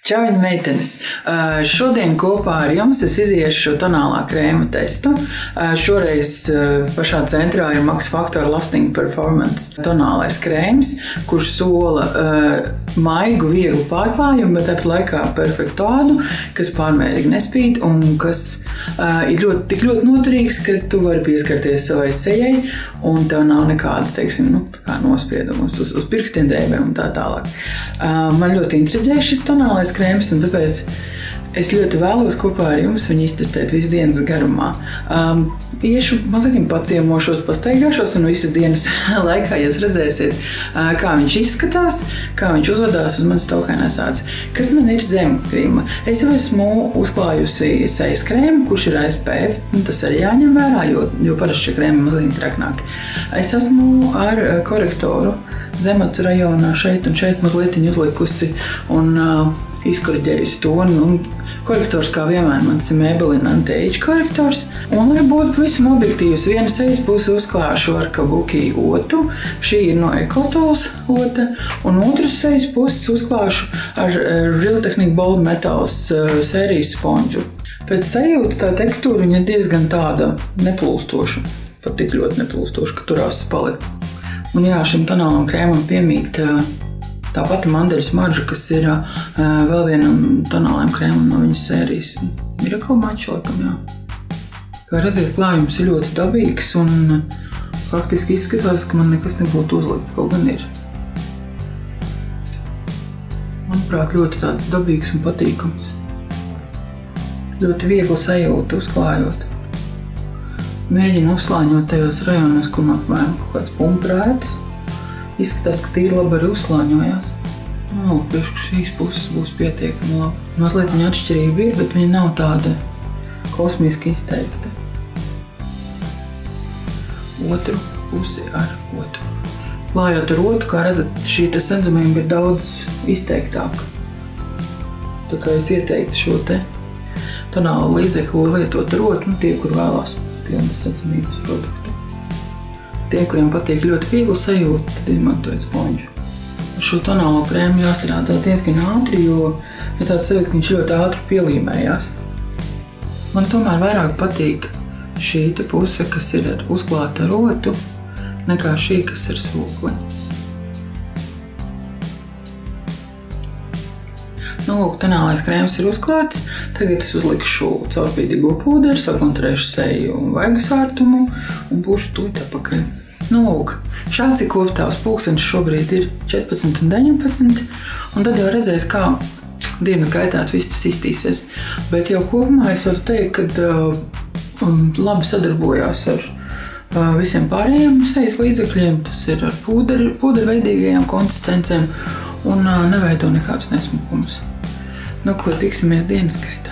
Čau, meitenes! Šodien kopā ar jums es iziešu tonālā krēma testu. Šoreiz pašā centrā ir Max Factor Lasting Performance tonālais krēms, kurš sola maigu, vieglu pārklājumu, bet tāpat laikā perfektu ādu, kas pārmērīgi nespīd un kas ir tik ļoti noturīgs, ka tu vari pieskarties savai sejai un tev nav nekāda, teiksim, nospiedumus uz pirkstiem drēbēm un tā tālāk. Man ļoti intriģē šis tonālais krēms, un tāpēc es ļoti vēlos kopā ar jums viņu iztestēt visu dienas garumā. Iešu mazliet paciemošos, pastaigāšos, un visas dienas laikā jūs redzēsiet, kā viņš izskatās, kā viņš uzvedās uz manas taukainās ādas. Kas man ir zemkrīma? Es jau esmu uzklājusi sejas krēmu, kurš ir SPF, tas arī jāņem vērā, jo parasti šie krēmi mazliet traknāki. Es esmu ar korektoru zemacu rajonā šeit un šeit mazliet uzlikusi un izkoriģējusi toni. Un korektors, kā vienmēr, mans ir Maybelline Anti-Age korektors. Un, lai būtu pavisam objektīvs, vienu sejas pusi uzklāšu ar Kabuki otu. Šī ir no Ecotools ota. Un otru sejas pusi uzklāšu ar Real Technique Bold Metals sērijas sponžu. Pēc sajūtas tā tekstūra viņa ir diezgan tāda neplūstoša. Pat tik ļoti neplūstoša, ka turās palets. Un jā, šim tonālam krēmam piemīt tā pati mandeļu smarža, kas ir vēl vienam tonālajam krēmam no viņas sērijas. Miracle Match, laikam, jā. Kā redziet, klājums ir ļoti dabīgs un faktiski izskatās, ka man nekas nebūtu uzlikts, kaut gan ir. Manuprāt, ļoti tāds dabīgs un patīkams. Ļoti viegli sajūta uzklājot. Mēģinu uzslāņot tajos rajonos, kur man apmēram kaut kāds pumprētis. Izskatās, ka tīri labi arī uzslāņojās. Pieši, ka šīs puses būs pietiekami labi. Mazliet viņa atšķirība ir, bet viņa nav tāda kosmiski izteikta. Otru pusi ar otru. Klājot ar otru, kā redzat, šī sedzamība ir daudz izteiktāka. Tā kā es ieteiktu šo te tonālu līdzekli lietot ar otru, tie, kur vēlās pilnas sedzamības produktu. Tie, kuriem patīk ļoti viegli sajūta, tad izmantojiet sponžu. Ar šo tonālo krēmu jāstrādā diezgan ātri, jo ir tāds sajūta, ka viņš ļoti ātri pielīmējās. Man tomēr vairāk patīk šī te puse, kas ir uzklāta ar otu, nekā šī, kas ir sūkli. Lūk, tonālais krēms ir uzklāts. Tagad es uzlikšu caurspīdīgo pūderi, sakontrēšu seju un vaigas ārtumu un būšu tūlīt atpakaļ. Lūk, šāds ir koptavs. Pulkstenis šobrīd ir 14 un 19, un tad jau redzēs, kā dienas gaitā viss tas iztīsies. Bet jau kopumā es varu teikt, ka labi sadarbojās ar visiem pārējiem sejas līdzekļiem. Tas ir ar pūderveidīgajām konsistencēm un neveido nekādus nesmukumus. Ko tiksimies dienas gaitā.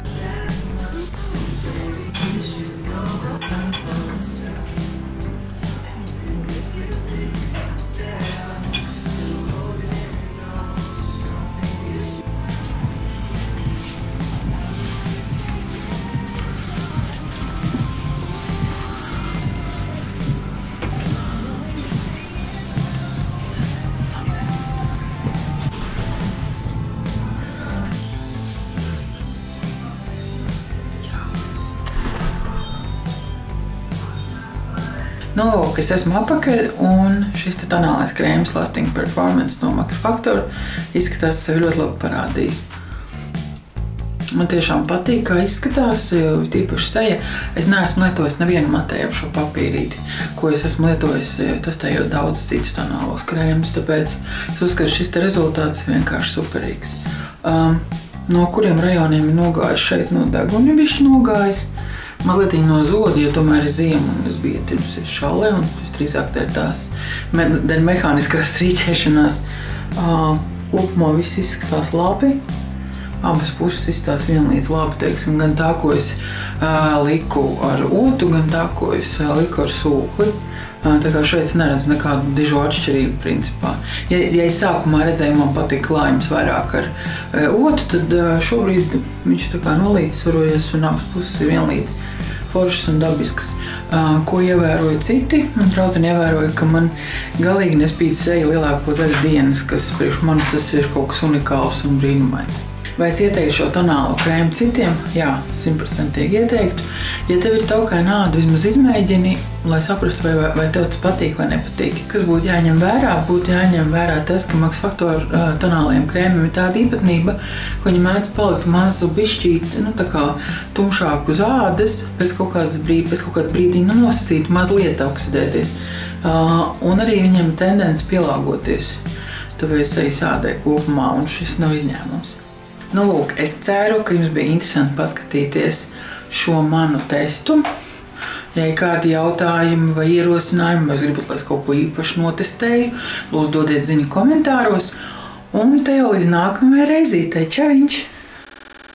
Lūk, es esmu apakaļ, un šis te tonālais krēms Lasting Performance no Max Factor izskatās sevi ļoti labi parādījis. Man tiešām patīk, kā izskatās, jo tīpaši seja. Es neesmu lietojis nevienu matējušo papīrīti, ko es esmu lietojis testējot daudz citus tonālos krēmus, tāpēc es uzskatu, šis te rezultāts vienkārši superīgs. No kuriem rajoniem ir nogājis šeit no deguna bišķi nogājis. Mazliet no zoda, jo tomēr ir ziema un es biju ietirdusies šallē un drīzāk tās mehāniskās strīķēšanās. Kopumā viss izskatās labi. Abas puses izskatās vienlīdz labi, teiksim, gan tā, ko es liku ar otu, gan tā, ko es liku ar sūkli. Tā kā šeit es neredzu nekādu dižo atšķirību principā. Ja es sākumā redzēju, man patīk klājums vairāk ar otu, tad šobrīd viņš tā kā nolīdzsvarojas un abas puses ir vienlīdz foršas un dabiskas. Ko ievēroja citi? Man draudzene ievēroja, ka man galīgi nespīd seja lielāko daļu dienas, kas priekš manis tas ir kaut kas unikāls un brīnumains. Vai es ieteiktu šo tonālo krēmu citiem? Jā, 100% ieteiktu. Ja tev ir taukaina āda, vismaz izmēģini, lai saprastu, vai tev tas patīk vai nepatīk. Kas būtu jāņem vērā? Būtu jāņem vērā tas, ka Max Factor tonālajiem krēmiem ir tāda īpatnība, ka viņi mēdz palikt mazu bišķīt, tā kā tumšāk uz ādas, pēc kaut kāda brīdī nosacīt, mazliet oksidēties. Un arī viņiem ir tendence pielāgoties tuvējas ādai kopumā, un šis nav izņēmums. Lūk, es ceru, ka jums bija interesanti paskatīties šo manu testu. Ja ir kādi jautājumi vai ierosinājumi, vai jūs gribat, lai es kaut ko īpaši notestēju, lūdzu dodiet ziņu komentāros. Un te jau līdz nākamajai reizītei. Čaujiņš!